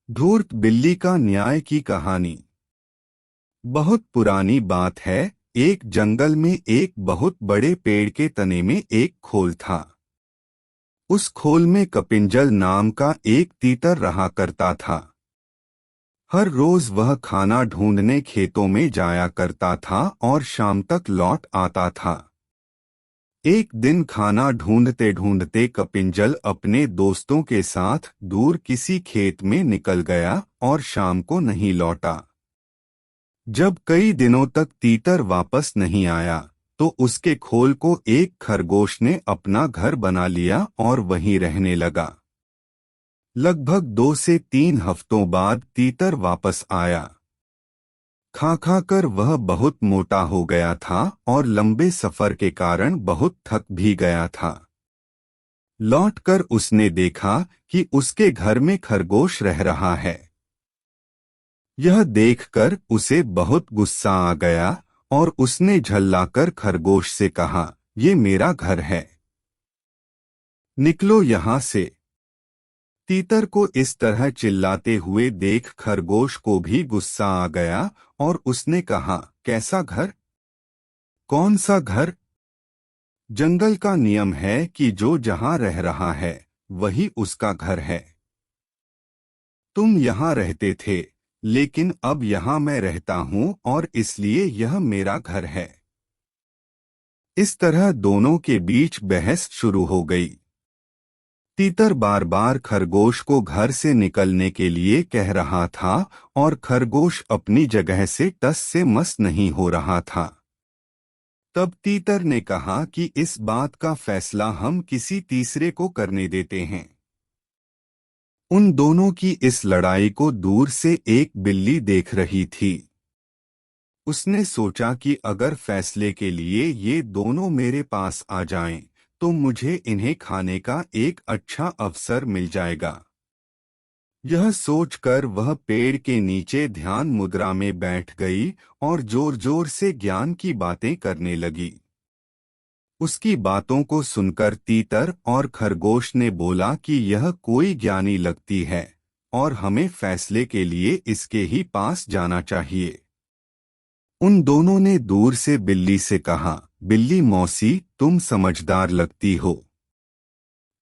धूर्त बिल्ली का न्याय की कहानी। बहुत पुरानी बात है। एक जंगल में एक बहुत बड़े पेड़ के तने में एक खोल था। उस खोल में कपिंजल नाम का एक तीतर रहा करता था। हर रोज वह खाना ढूंढने खेतों में जाया करता था और शाम तक लौट आता था। एक दिन खाना ढूंढते ढूंढते कपिंजल अपने दोस्तों के साथ दूर किसी खेत में निकल गया और शाम को नहीं लौटा। जब कई दिनों तक तीतर वापस नहीं आया तो उसके खोल को एक खरगोश ने अपना घर बना लिया और वहीं रहने लगा। लगभग 2 से 3 हफ्तों बाद तीतर वापस आया। खा खा कर वह बहुत मोटा हो गया था और लंबे सफर के कारण बहुत थक भी गया था। लौटकर उसने देखा कि उसके घर में खरगोश रह रहा है। यह देखकर उसे बहुत गुस्सा आ गया और उसने झल्लाकर खरगोश से कहा, ये मेरा घर है, निकलो यहाँ से। तीतर को इस तरह चिल्लाते हुए देख खरगोश को भी गुस्सा आ गया और उसने कहा, कैसा घर? कौन सा घर? जंगल का नियम है कि जो जहाँ रह रहा है वही उसका घर है। तुम यहाँ रहते थे, लेकिन अब यहाँ मैं रहता हूँ और इसलिए यह मेरा घर है। इस तरह दोनों के बीच बहस शुरू हो गई। तीतर बार बार खरगोश को घर से निकलने के लिए कह रहा था और खरगोश अपनी जगह से टस से मस नहीं हो रहा था। तब तीतर ने कहा कि इस बात का फैसला हम किसी तीसरे को करने देते हैं। उन दोनों की इस लड़ाई को दूर से एक बिल्ली देख रही थी। उसने सोचा कि अगर फैसले के लिए ये दोनों मेरे पास आ जाएं, तो मुझे इन्हें खाने का एक अच्छा अवसर मिल जाएगा। यह सोचकर वह पेड़ के नीचे ध्यान मुद्रा में बैठ गई और जोर जोर से ज्ञान की बातें करने लगी। उसकी बातों को सुनकर तीतर और खरगोश ने बोला कि यह कोई ज्ञानी लगती है और हमें फैसले के लिए इसके ही पास जाना चाहिए। उन दोनों ने दूर से बिल्ली से कहा, बिल्ली मौसी, तुम समझदार लगती हो,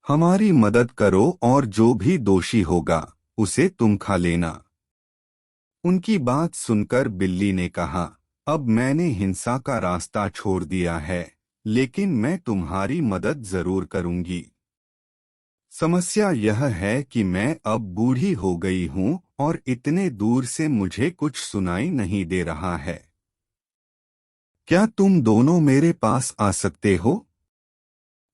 हमारी मदद करो और जो भी दोषी होगा उसे तुम खा लेना। उनकी बात सुनकर बिल्ली ने कहा, अब मैंने हिंसा का रास्ता छोड़ दिया है, लेकिन मैं तुम्हारी मदद जरूर करूंगी। समस्या यह है कि मैं अब बूढ़ी हो गई हूँ और इतने दूर से मुझे कुछ सुनाई नहीं दे रहा है। क्या तुम दोनों मेरे पास आ सकते हो?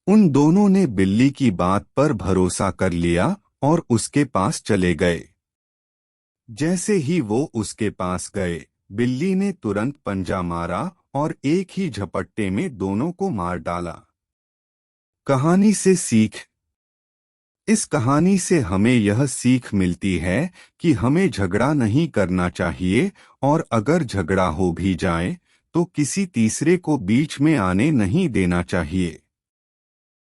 उन दोनों ने बिल्ली की बात पर भरोसा कर लिया और उसके पास चले गए। जैसे ही वो उसके पास गए, बिल्ली ने तुरंत पंजा मारा और एक ही झपट्टे में दोनों को मार डाला। कहानी से सीख। इस कहानी से हमें यह सीख मिलती है कि हमें झगड़ा नहीं करना चाहिए और अगर झगड़ा हो भी जाए तो किसी तीसरे को बीच में आने नहीं देना चाहिए।